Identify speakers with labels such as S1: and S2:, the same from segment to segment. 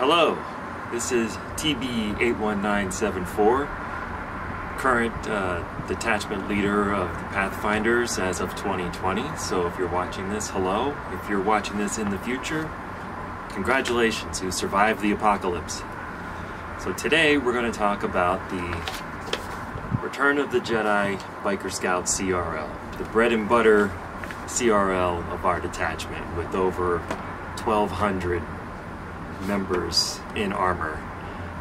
S1: Hello, this is TB81974, current detachment leader of the Pathfinders as of 2020. So if you're watching this, hello. If you're watching this in the future, congratulations, you survived the apocalypse. So today we're going to talk about the Return of the Jedi Biker Scout CRL, the bread and butter CRL of our detachment with over 1,200 members in Armour.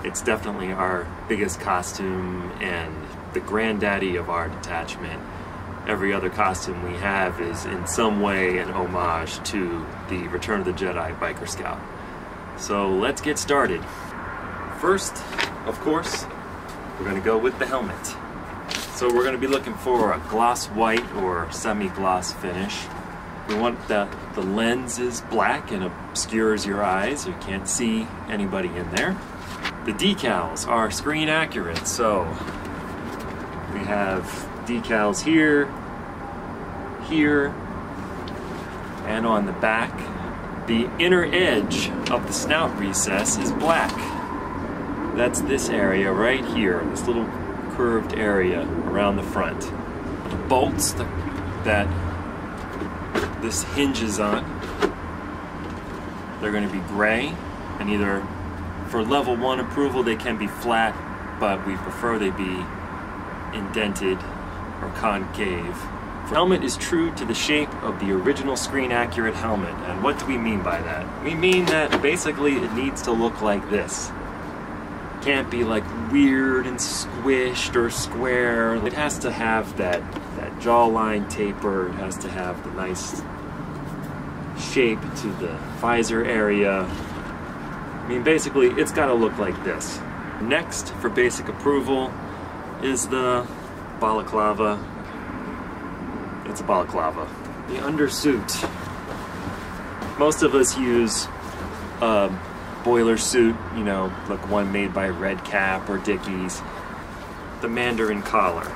S1: It's definitely our biggest costume and the granddaddy of our detachment. Every other costume we have is in some way an homage to the Return of the Jedi Biker Scout. So let's get started. First, of course, we're going to go with the helmet. So we're going to be looking for a gloss white or semi-gloss finish. We want that the lens is black and obscures your eyes. You can't see anybody in there. The decals are screen accurate, so we have decals here, here, and on the back. The inner edge of the snout recess is black. That's this area right here, this little curved area around the front. The bolts that this hinges on, they're going to be gray, and either for level 1 approval they can be flat, but we prefer they be indented or concave. The helmet is true to the shape of the original screen accurate helmet. And what do we mean by that? We mean that basically it needs to look like this. Can't be like weird and squished or square. It has to have that jawline taper. It has to have the nice shape to the visor area. I mean, basically it's got to look like this. Next, for basic approval, is the balaclava. It's a balaclava. The undersuit. Most of us use a boiler suit, you know, like one made by Red Cap or Dickies. The Mandarin collar.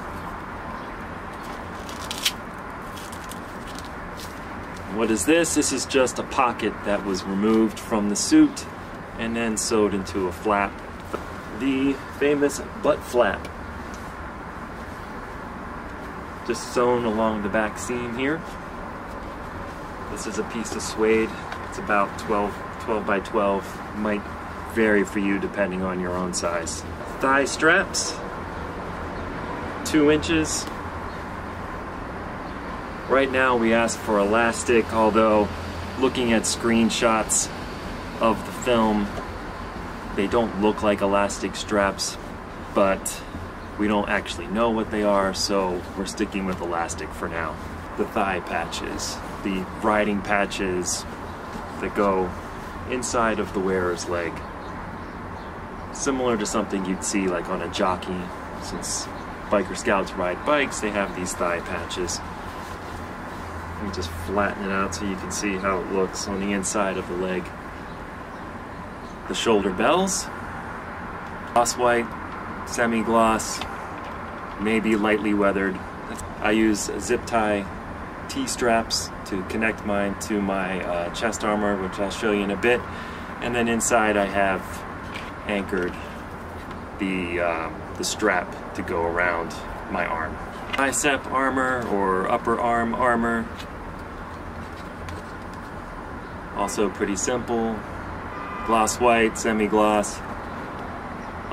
S1: What is this? This is just a pocket that was removed from the suit and then sewed into a flap. The famous butt flap. Just sewn along the back seam here. This is a piece of suede. It's about 12 by 12. Might vary for you depending on your own size. Thigh straps, 2 inches. Right now we ask for elastic, although looking at screenshots of the film, they don't look like elastic straps, but we don't actually know what they are, so we're sticking with elastic for now. The thigh patches, the riding patches that go inside of the wearer's leg. Similar to something you'd see like on a jockey. Since biker scouts ride bikes, they have these thigh patches. Let me just flatten it out so you can see how it looks on the inside of the leg. The shoulder bells, gloss white, semi-gloss, maybe lightly weathered. I use zip tie T-straps to connect mine to my chest armor, which I'll show you in a bit. And then inside I have anchored the strap to go around my arm. Bicep armor or upper arm armor. Also pretty simple. Gloss white, semi-gloss.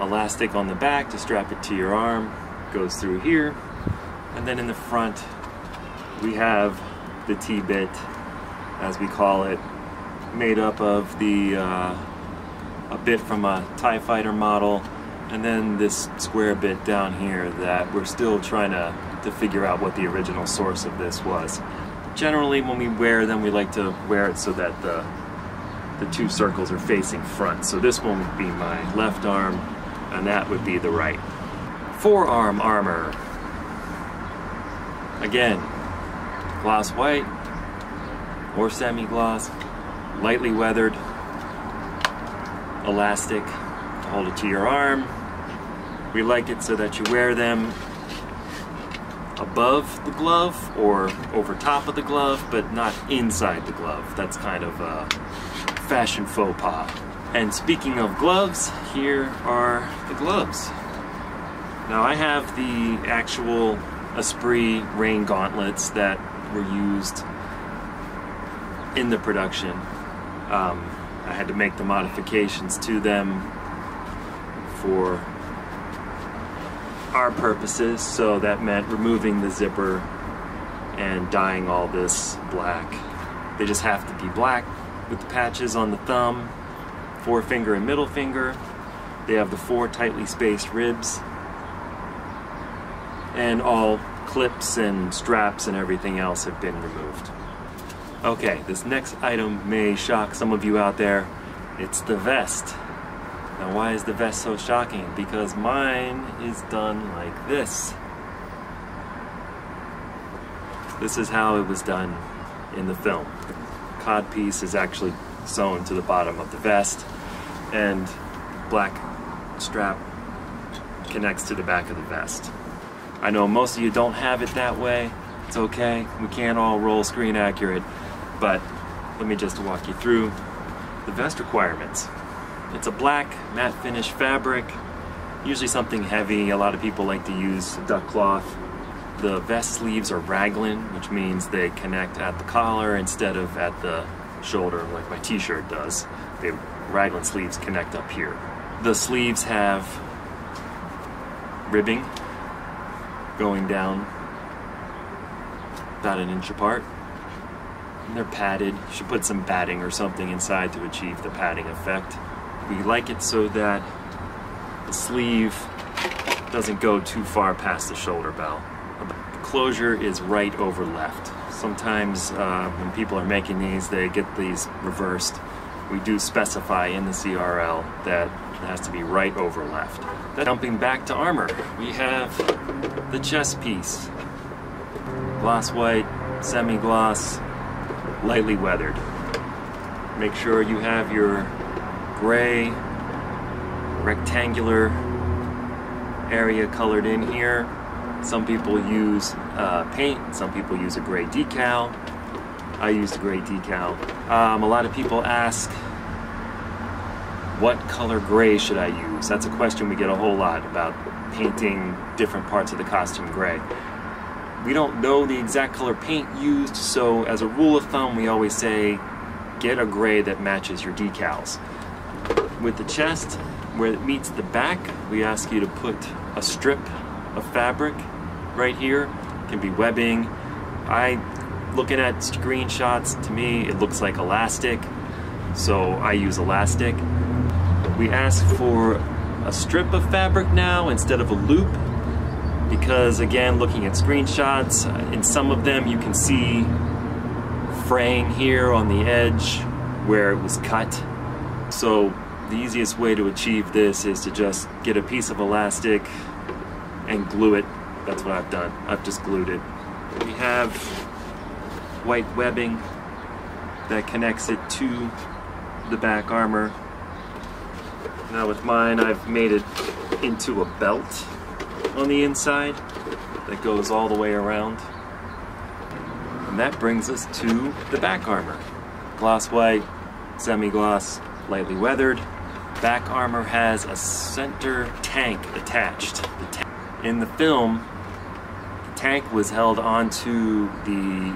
S1: Elastic on the back to strap it to your arm. Goes through here. And then in the front we have the T-bit, as we call it, made up of a bit from a TIE fighter model, and then this square bit down here that we're still trying to figure out what the original source of this was. Generally when we wear them, we like to wear it so that the 2 circles are facing front. So this one would be my left arm, and that would be the right. Forearm armor. Again, gloss white or semi-gloss, lightly weathered, elastic to hold it to your arm. We like it so that you wear them above the glove or over top of the glove, but not inside the glove. That's kind of a fashion faux pas. And speaking of gloves, here are the gloves. Now I have the actual Esprit rain gauntlets that were used in the production. I had to make the modifications to them for our purposes, so that meant removing the zipper and dyeing all this black. They just have to be black with the patches on the thumb, forefinger and middle finger. They have the 4 tightly spaced ribs, and all clips and straps and everything else have been removed. Okay, this next item may shock some of you out there. It's the vest. Now why is the vest so shocking? Because mine is done like this. This is how it was done in the film. The codpiece is actually sewn to the bottom of the vest, and black strap connects to the back of the vest. I know most of you don't have it that way. It's okay, we can't all roll screen accurate, but let me just walk you through the vest requirements. It's a black matte finish fabric, usually something heavy. A lot of people like to use duck cloth. The vest sleeves are raglan, which means they connect at the collar instead of at the shoulder like my t-shirt does. The raglan sleeves connect up here. The sleeves have ribbing going down about 1 inch apart. And they're padded. You should put some batting or something inside to achieve the padding effect. We like it so that the sleeve doesn't go too far past the shoulder belt. The closure is right over left. Sometimes when people are making these, they get these reversed. We do specify in the CRL that it has to be right over left. Jumping back to armor, we have the chest piece. Gloss white, semi-gloss, lightly weathered. Make sure you have your gray rectangular area colored in here. Some people use paint, some people use a gray decal. I used a gray decal. A lot of people ask, what color gray should I use? That's a question we get a whole lot about painting different parts of the costume gray. We don't know the exact color paint used, so as a rule of thumb we always say get a gray that matches your decals. With the chest, where it meets the back, we ask you to put a strip of fabric right here. It can be webbing. Looking at screenshots, to me it looks like elastic, so I use elastic. We ask for a strip of fabric now instead of a loop, because again, looking at screenshots, in some of them you can see fraying here on the edge where it was cut. So the easiest way to achieve this is to just get a piece of elastic and glue it. That's what I've done. I've just glued it. We have white webbing that connects it to the back armor. Now with mine, I've made it into a belt on the inside that goes all the way around. And that brings us to the back armor. Gloss white, semi-gloss, lightly weathered. Back armor has a center tank attached. In the film, the tank was held onto the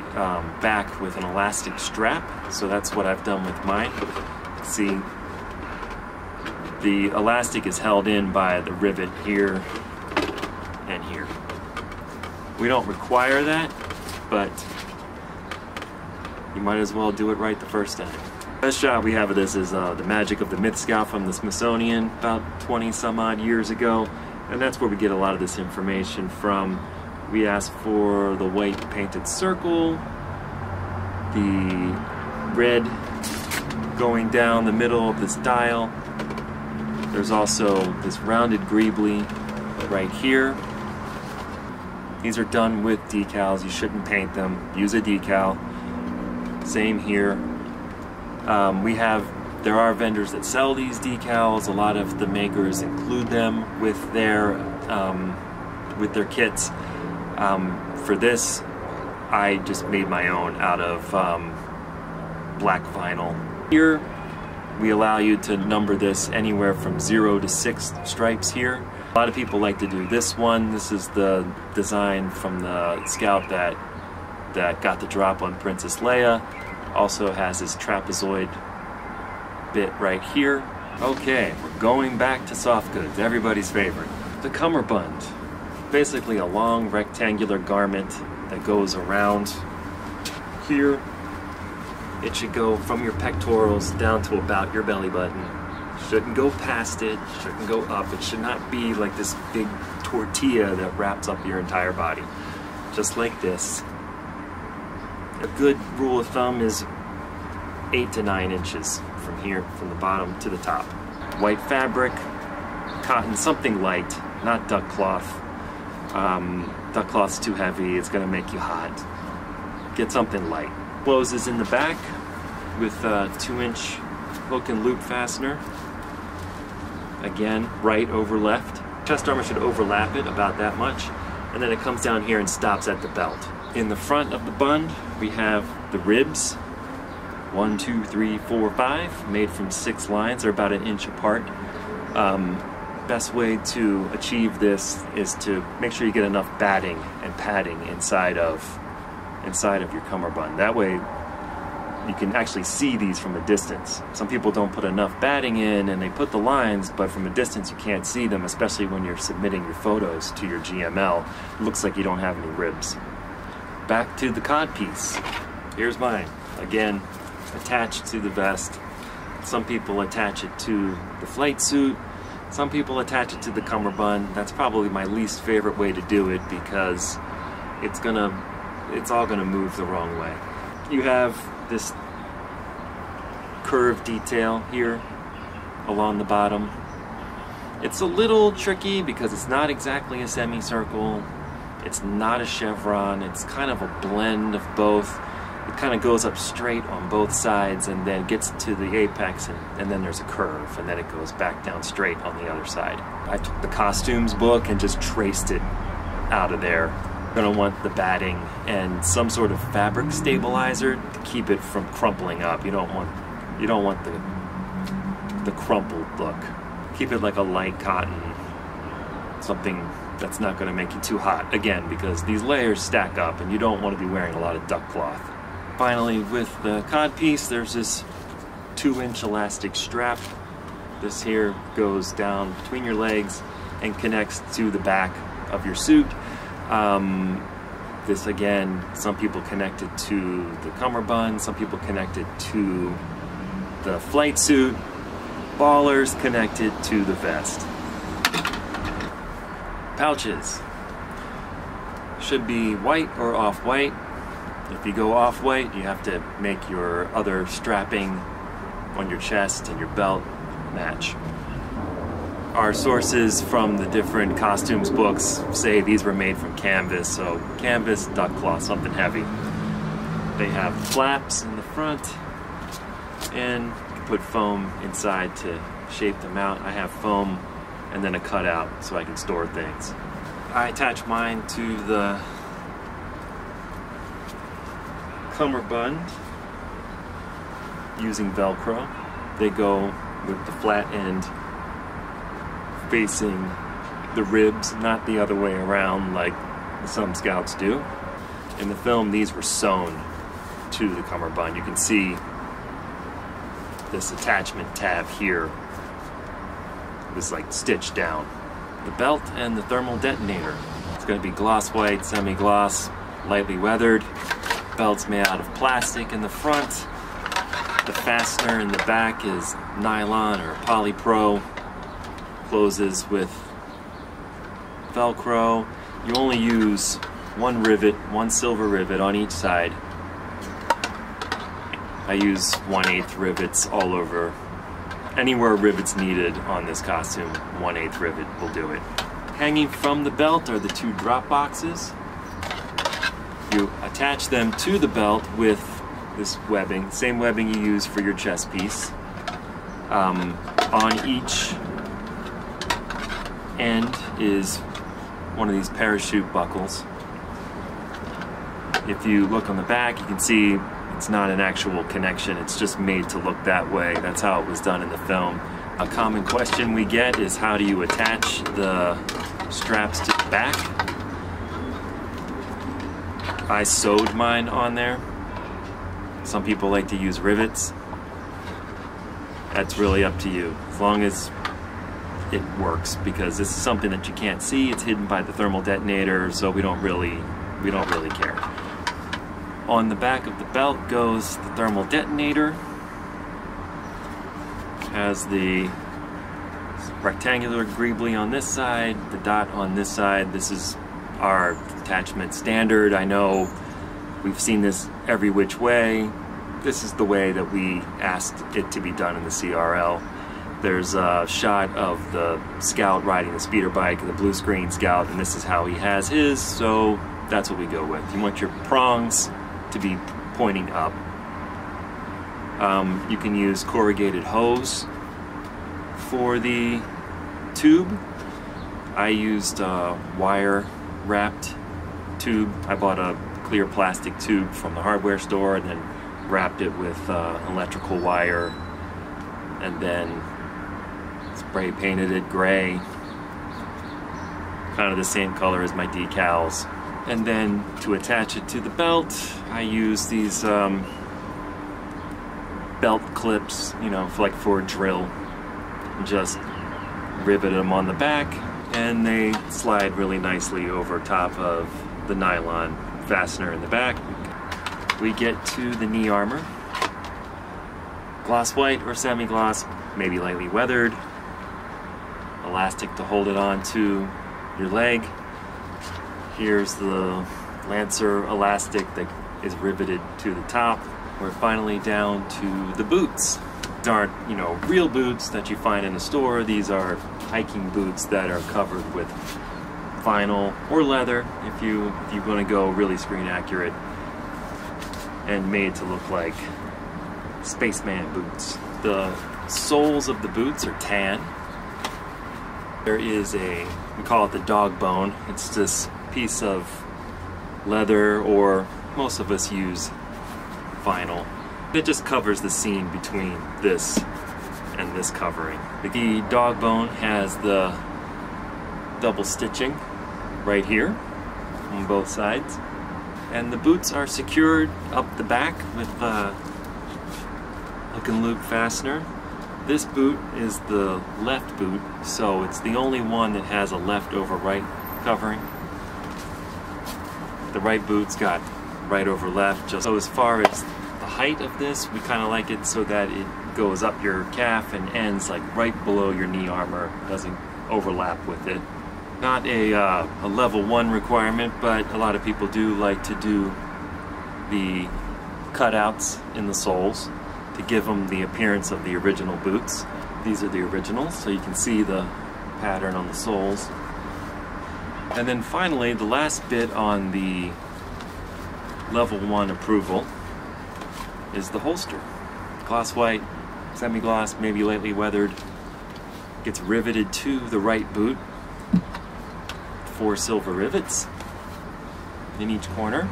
S1: back with an elastic strap, so that's what I've done with mine. See, the elastic is held in by the rivet here and here. We don't require that, but you might as well do it right the first time. The best shot we have of this is the Magic of the Myth Scout from the Smithsonian about 20 some odd years ago, and that's where we get a lot of this information from. We ask for the white painted circle, the red going down the middle of this dial. There's also this rounded greebly right here. These are done with decals. You shouldn't paint them. Use a decal. Same here. There are vendors that sell these decals. A lot of the makers include them with their kits. For this, I just made my own out of black vinyl. Here We allow you to number this anywhere from 0 to 6 stripes here. A lot of people like to do this one. This is the design from the scout that got the drop on Princess Leia. Also has this trapezoid bit right here. Okay, we're going back to soft goods, everybody's favorite. The Cummerbund. Basically a long rectangular garment that goes around here. It should go from your pectorals down to about your belly button. Shouldn't go past it, shouldn't go up. It should not be like this big tortilla that wraps up your entire body. Just like this. A good rule of thumb is 8 to 9 inches from here, from the bottom to the top. White fabric, cotton, something light, not duck cloth. Duck cloth's too heavy, it's gonna make you hot. Get something light. Closes in the back with a 2-inch hook and loop fastener. Again, right over left. Chest armor should overlap it about that much, and then it comes down here and stops at the belt. In the front of the bund, we have the ribs. 1, 2, 3, 4, 5, made from 6 lines. They're about 1 inch apart. Best way to achieve this is to make sure you get enough batting and padding inside of your cummerbund. That way you can actually see these from a distance. Some people don't put enough batting in and they put the lines, but from a distance you can't see them, especially when you're submitting your photos to your GML. It looks like you don't have any ribs. Back to the codpiece. Here's mine. Again, attached to the vest. Some people attach it to the flight suit. Some people attach it to the cummerbund. That's probably my least favorite way to do it because it's all gonna move the wrong way. You have this curved detail here along the bottom. It's a little tricky because it's not exactly a semicircle. It's not a chevron. It's kind of a blend of both. It kind of goes up straight on both sides and then gets to the apex, and then there's a curve, and then it goes back down straight on the other side. I took the costumes book and just traced it out of there. You're gonna want the batting and some sort of fabric stabilizer to keep it from crumpling up. You don't want the crumpled look. Keep it like a light cotton, something that's not gonna make you too hot. Again, because these layers stack up and you don't want to be wearing a lot of duck cloth. Finally, with the codpiece, there's this 2-inch elastic strap. This here goes down between your legs and connects to the back of your suit. This again, some people connect it to the cummerbund, some people connect it to the flight suit, ballers connect it to the vest. Pouches should be white or off-white. If you go off-white, you have to make your other strapping on your chest and your belt match. Our sources from the different costumes books say these were made from canvas, so canvas, duck cloth, something heavy. They have flaps in the front, and you can put foam inside to shape them out. I have foam and then a cutout so I can store things. I attach mine to the cummerbund using Velcro. They go with the flat end facing the ribs, not the other way around like some scouts do. In the film, these were sewn to the cummerbund. You can see this attachment tab here was like stitched down. The belt and the thermal detonator. It's going to be gloss white, semi-gloss, lightly weathered. Belt's made out of plastic in the front. The fastener in the back is nylon or polypro. Closes with Velcro. You only use one rivet, one silver rivet on each side. I use 1/8 rivets all over. Anywhere rivets needed on this costume, 1/8 rivet will do it. Hanging from the belt are the 2 drop boxes. You attach them to the belt with this webbing, same webbing you use for your chest piece. On each end is one of these parachute buckles. If you look on the back, you can see it It's not an actual connection, it's just made to look that way. That's how it was done in the film. A common question we get is, how do you attach the straps to the back? I sewed mine on there. Some people like to use rivets. That's really up to you, as long as it works, because this is something that you can't see. It's hidden by the thermal detonator, so we don't really care. On the back of the belt goes the thermal detonator. Has the rectangular greebly on this side, the dot on this side. This is our attachment standard. I know we've seen this every which way. This is the way that we asked it to be done in the CRL. There's a shot of the scout riding the speeder bike, the blue screen scout, and this is how he has his, so that's what we go with. You want your prongs to be pointing up. You can use corrugated hose for the tube. I used a wire wrapped tube. I bought a clear plastic tube from the hardware store and then wrapped it with electrical wire, and then spray painted it gray, kind of the same color as my decals. And then to attach it to the belt, I use these belt clips, you know, for a drill. Just rivet them on the back, and they slide really nicely over top of the nylon fastener in the back. We get to the knee armor. Gloss white or semi-gloss, maybe lightly weathered. Elastic to hold it on to your leg. Here's the Lancer elastic that is riveted to the top. We're finally down to the boots. These aren't, you know, real boots that you find in a store. These are hiking boots that are covered with vinyl or leather if you want to go really screen accurate, and made to look like spaceman boots. The soles of the boots are tan. There is we call it the dog bone. It's this piece of leather, or most of us use vinyl. It just covers the seam between this and this covering. The dog bone has the double stitching right here on both sides. And the boots are secured up the back with a hook and loop fastener. This boot is the left boot, so it's the only one that has a left over right covering. The right boot's got right over left. Just so as far as the height of this, we kind of like it so that it goes up your calf and ends like right below your knee armor, doesn't overlap with it. Not a level 1 requirement, but a lot of people do like to do the cutouts in the soles to give them the appearance of the original boots. These are the originals, so you can see the pattern on the soles. And then finally, the last bit on the level 1 approval is the holster. Gloss white, semi-gloss, maybe lightly weathered. Gets riveted to the right boot. 4 silver rivets in each corner.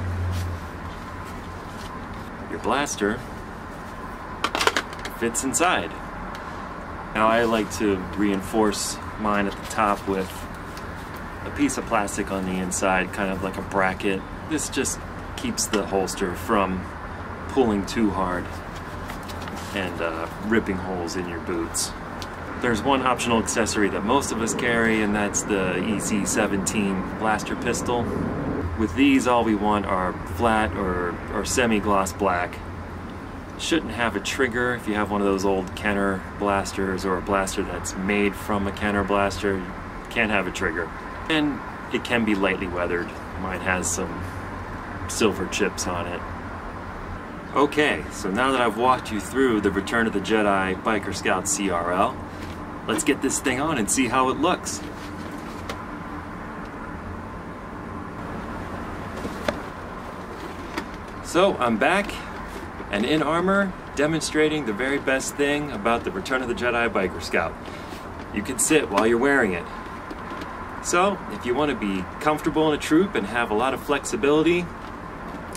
S1: Your blaster fits inside. Now I like to reinforce mine at the top with a piece of plastic on the inside, kind of like a bracket. This just keeps the holster from pulling too hard and ripping holes in your boots. There's one optional accessory that most of us carry, and that's the EC-17 blaster pistol. With these, all we want are flat or semi-gloss black. Shouldn't have a trigger. If you have one of those old Kenner blasters or a blaster that's made from a Kenner blaster, you can't have a trigger. And it can be lightly weathered. Mine has some silver chips on it. Okay, so now that I've walked you through the Return of the Jedi Biker Scout CRL, let's get this thing on and see how it looks. So I'm back and in armor, demonstrating the very best thing about the Return of the Jedi Biker Scout. You can sit while you're wearing it. So if you want to be comfortable in a troop and have a lot of flexibility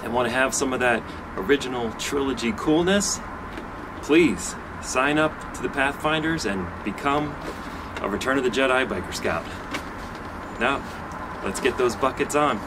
S1: and want to have some of that original trilogy coolness, please sign up to the Pathfinders and become a Return of the Jedi Biker Scout. Now, let's get those buckets on.